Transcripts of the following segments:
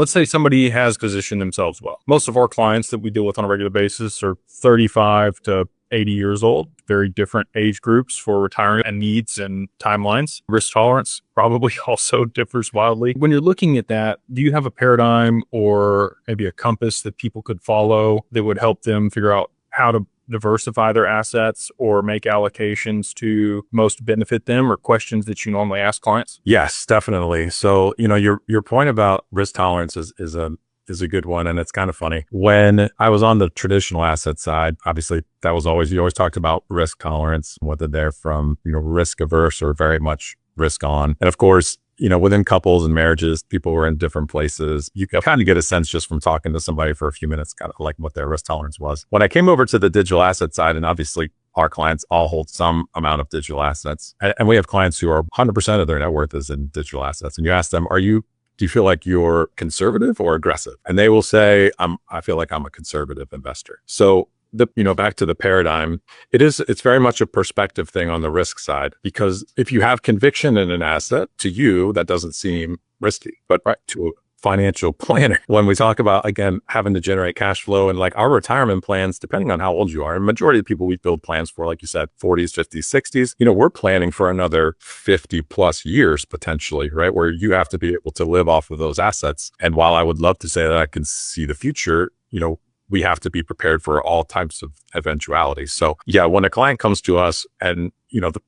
Let's say somebody has positioned themselves well. Most of our clients that we deal with on a regular basis are 35 to 80 years old, very different age groups for retiring and needs and timelines. Risk tolerance probably also differs wildly. When you're looking at that, do you have a paradigm or maybe a compass that people could follow that would help them figure out how to diversify their assets or make allocations to most benefit them, or questions that you normally ask clients? Yes, definitely. So, your point about risk tolerance is a good one. And it's kind of funny. When I was on the traditional asset side, obviously that was you always talked about risk tolerance, whether they're from, risk averse or very much risk on. And of course, within couples and marriages, people were in different places. You can kind of get a sense just from talking to somebody for a few minutes, kind of like what their risk tolerance was. When I came over to the digital asset side, and obviously our clients all hold some amount of digital assets. And we have clients who are 100% of their net worth is in digital assets. And you ask them, do you feel like you're conservative or aggressive? And they will say, I feel like I'm a conservative investor. So back to the paradigm, it's very much a perspective thing on the risk side, because if you have conviction in an asset, to you, that doesn't seem risky, but right to a financial planner, when we talk about, again, having to generate cash flow and like our retirement plans, depending on how old you are, and majority of the people we build plans for, like you said, 40s, 50s, 60s, we're planning for another 50 plus years potentially, right? Where you have to be able to live off of those assets. And while I would love to say that I can see the future, we have to be prepared for all types of eventualities. So yeah, when a client comes to us and,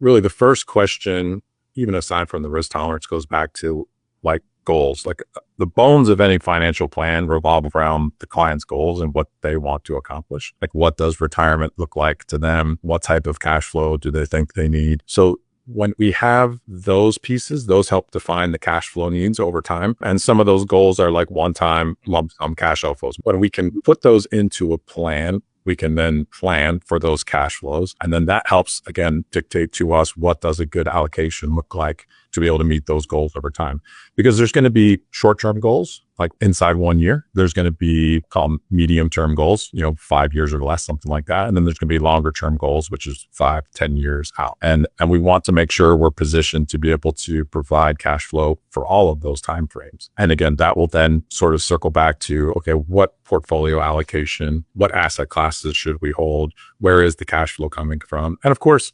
really the first question, even aside from the risk tolerance, goes back to like goals. Like the bones of any financial plan revolve around the client's goals and what they want to accomplish. Like, what does retirement look like to them? What type of cash flow do they think they need? So when we have those pieces, those help define the cash flow needs over time. And some of those goals are like one-time lump sum cash outflows. When we can put those into a plan, we can then plan for those cash flows. And then that helps, again, dictate to us what does a good allocation look like to be able to meet those goals over time. Because there's going to be short-term goals, like inside 1 year. There's going to be called medium-term goals, 5 years or less, something like that. And then there's going to be longer-term goals, which is 5, 10 years out. And we want to make sure we're positioned to be able to provide cash flow for all of those time frames. And again, that will then sort of circle back to, okay, what portfolio allocation, what asset classes should we hold? Where is the cash flow coming from? And of course,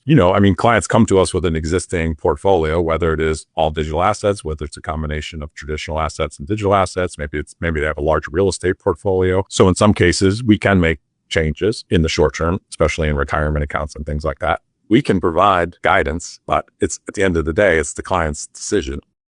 clients come to us with an existing portfolio, whether it is all digital assets, whether it's a combination of traditional assets and digital assets. Maybe they have a large real estate portfolio. So in some cases, we can make changes in the short term, especially in retirement accounts and things like that. We can provide guidance, but it's at the end of the day, it's the client's decision